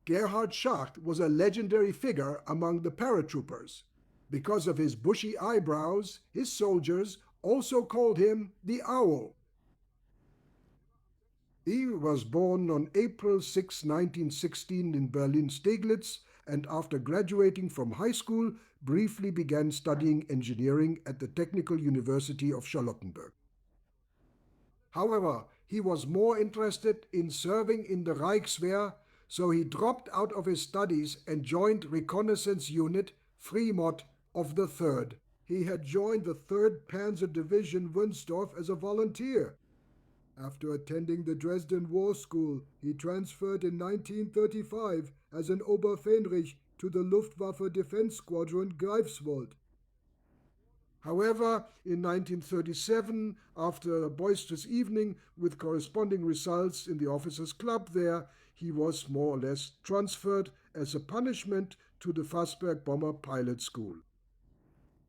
Gerhard Schacht was a legendary figure among the paratroopers. Because of his bushy eyebrows, his soldiers also called him the Owl. He was born on April 6, 1916 in Berlin-Steglitz, and after graduating from high school, briefly began studying engineering at the Technical University of Charlottenburg. However, he was more interested in serving in the Reichswehr, so he dropped out of his studies and joined Reconnaissance Unit Fremont of the 3rd. He had joined the 3rd Panzer Division Wunstorf as a volunteer. After attending the Dresden War School, he transferred in 1935 as an Oberfähnrich to the Luftwaffe Defense Squadron Greifswald. However, in 1937, after a boisterous evening with corresponding results in the officers' club there, he was more or less transferred as a punishment to the Fassberg Bomber Pilot School.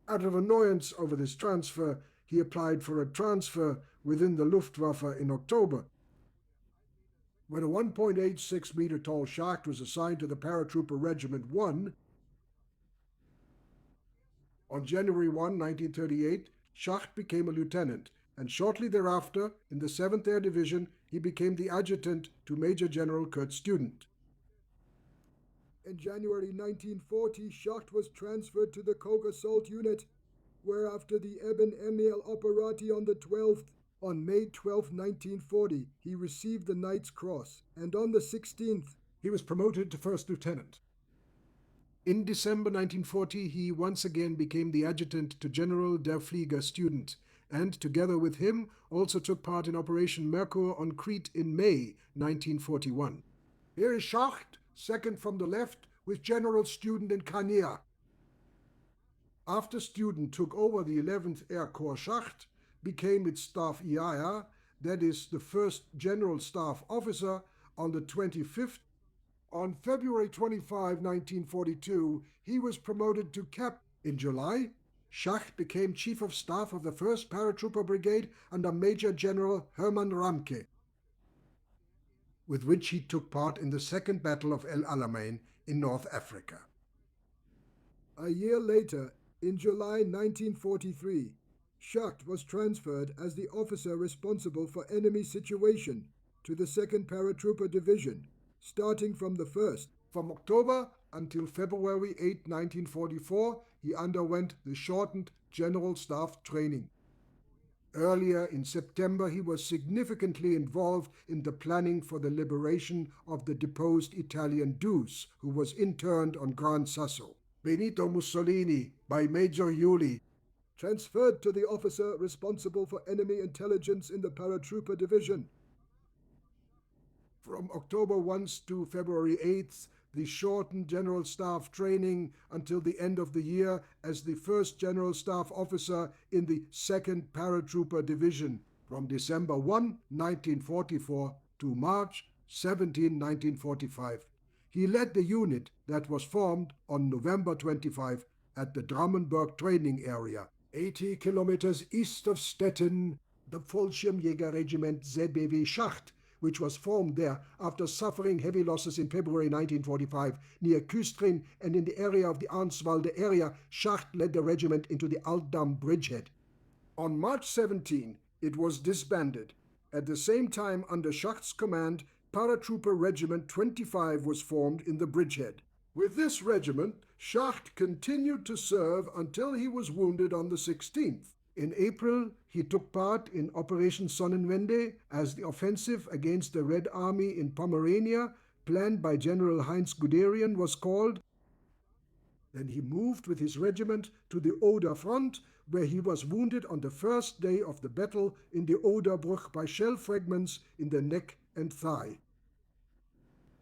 Out of annoyance over this transfer, he applied for a transfer within the Luftwaffe in October. When a 1.86 meter tall Schacht was assigned to the Paratrooper Regiment 1, on January 1, 1938, Schacht became a lieutenant, and shortly thereafter, in the 7th Air Division, he became the adjutant to Major General Kurt Student. In January 1940, Schacht was transferred to the Coke Assault Unit, where after the Eben Emiel Operati on May 12, 1940, he received the Knight's Cross, and on the 16th, he was promoted to first lieutenant. In December 1940, he once again became the adjutant to General der Flieger Student, and together with him also took part in Operation Merkur on Crete in May 1941. Here is Schacht, second from the left, with General Student in Kania. After Student took over the 11th Air Corps, Schacht became its Staff IAIA, that is the first General Staff Officer, on the 25th. On February 25, 1942, he was promoted to Captain. In July, Schacht became Chief of Staff of the 1st Paratrooper Brigade under Major General Hermann Ramke, with which he took part in the Second Battle of El Alamein in North Africa. A year later, in July 1943, Schacht was transferred as the officer responsible for enemy situation to the 2nd Paratrooper Division, starting from the 1st. From October until February 8, 1944, he underwent the shortened General Staff training. Earlier in September, he was significantly involved in the planning for the liberation of the deposed Italian Deuce, who was interned on Gran Sasso. Benito Mussolini, by Major Iuli, transferred to the officer responsible for enemy intelligence in the Paratrooper Division. From October 1 to February 8th, the shortened General Staff training until the end of the year as the 1st General Staff Officer in the 2nd Paratrooper Division, from December 1, 1944 to March 17, 1945. He led the unit that was formed on November 25 at the Drammenburg training area, 80 kilometers east of Stettin, the Fallschirmjägerregiment ZBW Schacht, which was formed there after suffering heavy losses in February 1945 near Küstrin and in the area of the Arnswalde area. Schacht led the regiment into the Altdamm bridgehead. On March 17, it was disbanded. At the same time, under Schacht's command, Paratrooper Regiment 25 was formed in the bridgehead. With this regiment, Schacht continued to serve until he was wounded on the 16th. In April, he took part in Operation Sonnenwende as the offensive against the Red Army in Pomerania, planned by General Heinz Guderian, was called. Then he moved with his regiment to the Oder front, where he was wounded on the first day of the battle in the Oderbruch by shell fragments in the neck and thigh.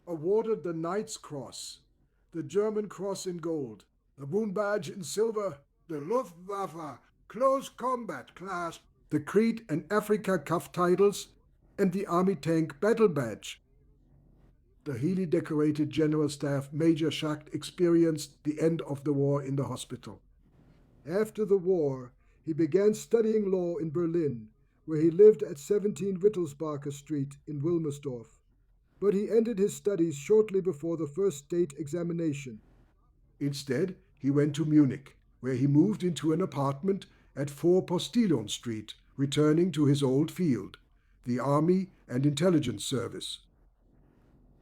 Awarded the Knight's Cross, the German Cross in gold, the Wound Badge in silver, the Luftwaffe Close Combat class, the Crete and Africa Cuff titles, and the Army Tank Battle Badge. The Healy decorated General Staff Major Schacht experienced the end of the war in the hospital. After the war, he began studying law in Berlin, where he lived at 17 Wittelsbacher Street in Wilmersdorf. but he ended his studies shortly before the first state examination. Instead, he went to Munich, where he moved into an apartment at 4 Postillon Street, returning to his old field, the Army and Intelligence Service.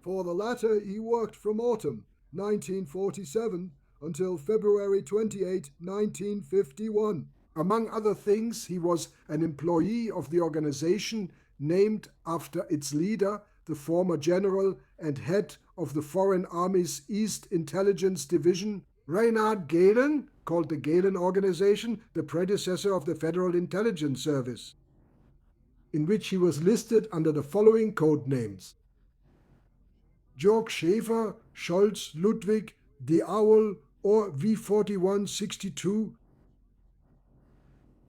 For the latter, he worked from autumn 1947 until February 28, 1951. Among other things, he was an employee of the organization named after its leader, the former general and head of the Foreign Army's East Intelligence Division, Reinhard Gehlen, called the Gehlen Organization, the predecessor of the Federal Intelligence Service, in which he was listed under the following code names: Georg Schäfer, Scholz, Ludwig, De Owl, or V4162.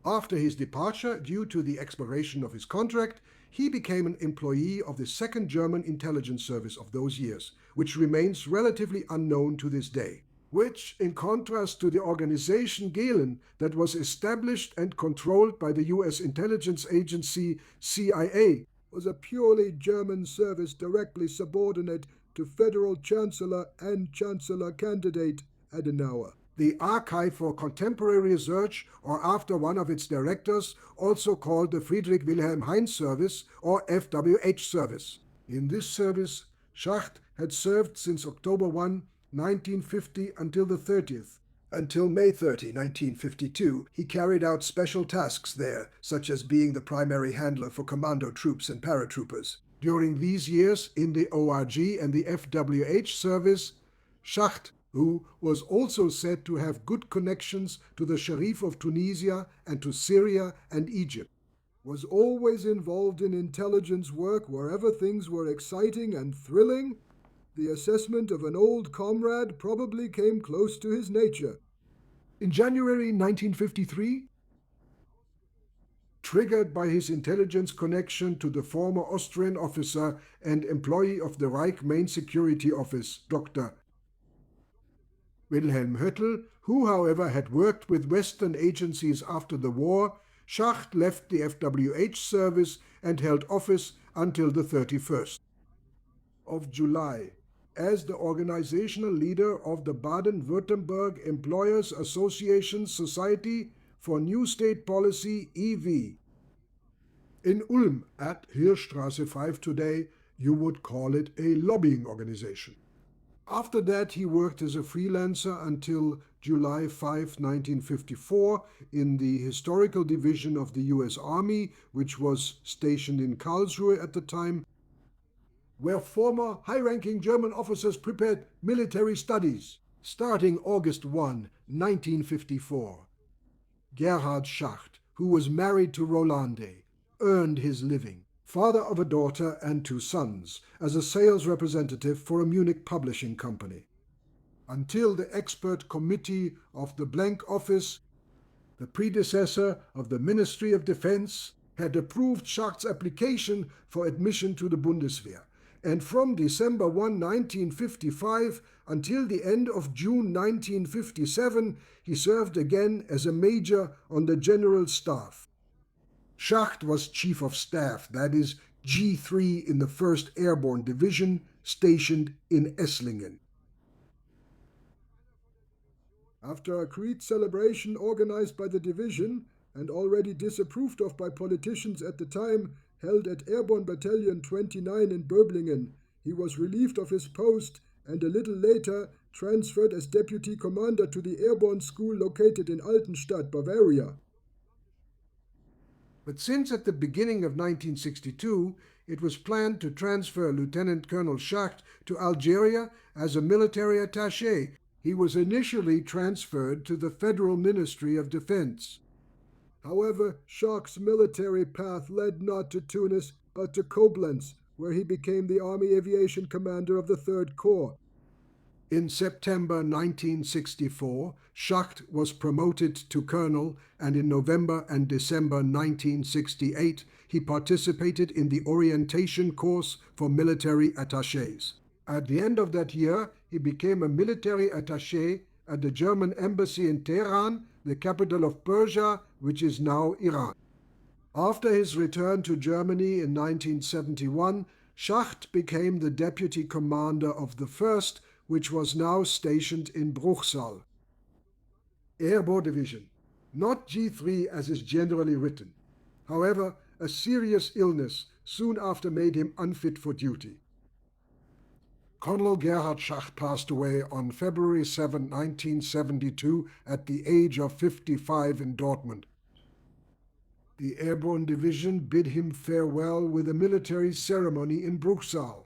After his departure, due to the expiration of his contract, he became an employee of the Second German Intelligence Service of those years, which remains relatively unknown to this day, which, in contrast to the organization Gehlen that was established and controlled by the US intelligence agency CIA, was a purely German service directly subordinate to Federal Chancellor and Chancellor candidate Adenauer. The Archive for Contemporary Research, or after one of its directors, also called the Friedrich Wilhelm Heinz Service, or FWH Service. In this service, Schacht had served since October 1, 1950 until the 30th. Until May 30, 1952, he carried out special tasks there, such as being the primary handler for commando troops and paratroopers. During these years, in the ORG and the FWH service, Schacht, who was also said to have good connections to the Sharif of Tunisia and to Syria and Egypt, was always involved in intelligence work wherever things were exciting and thrilling. The assessment of an old comrade probably came close to his nature. In January 1953, triggered by his intelligence connection to the former Austrian officer and employee of the Reich Main Security Office, Dr. Wilhelm Höttl, who, however, had worked with Western agencies after the war, Schacht left the FWH service and held office until the 31st of July as the organizational leader of the Baden-Württemberg Employers Association Society for New State Policy, EV. In Ulm, at Hirschstraße 5 today, you would call it a lobbying organization. After that, he worked as a freelancer until July 5, 1954, in the Historical Division of the US Army, which was stationed in Karlsruhe at the time, where former high-ranking German officers prepared military studies. Starting August 1, 1954, Gerhard Schacht, who was married to Rolande, earned his living, father of a daughter and 2 sons, as a sales representative for a Munich publishing company. Until the expert committee of the Blank Office, the predecessor of the Ministry of Defense, had approved Schacht's application for admission to the Bundeswehr, and from December 1, 1955 until the end of June 1957, he served again as a major on the General Staff. Schacht was Chief of Staff, that is, G3 in the 1st Airborne Division, stationed in Esslingen. After a Creed celebration organized by the division and already disapproved of by politicians at the time, held at Airborne Battalion 29 in Böblingen, he was relieved of his post and a little later transferred as deputy commander to the airborne school located in Altenstadt, Bavaria. But since at the beginning of 1962, it was planned to transfer Lieutenant Colonel Schacht to Algeria as a military attaché, he was initially transferred to the Federal Ministry of Defense. However, Schacht's military path led not to Tunis, but to Koblenz, where he became the Army Aviation Commander of the 3rd Corps. In September 1964, Schacht was promoted to colonel, and in November and December 1968, he participated in the orientation course for military attachés. At the end of that year, he became a military attaché at the German embassy in Tehran, the capital of Persia, which is now Iran. After his return to Germany in 1971, Schacht became the deputy commander of the 1st, which was now stationed in Bruchsal. Airborne Division, not G3 as is generally written. However, a serious illness soon after made him unfit for duty. Colonel Gerhard Schacht passed away on February 7, 1972, at the age of 55 in Dortmund. The Airborne Division bid him farewell with a military ceremony in Bruchsal.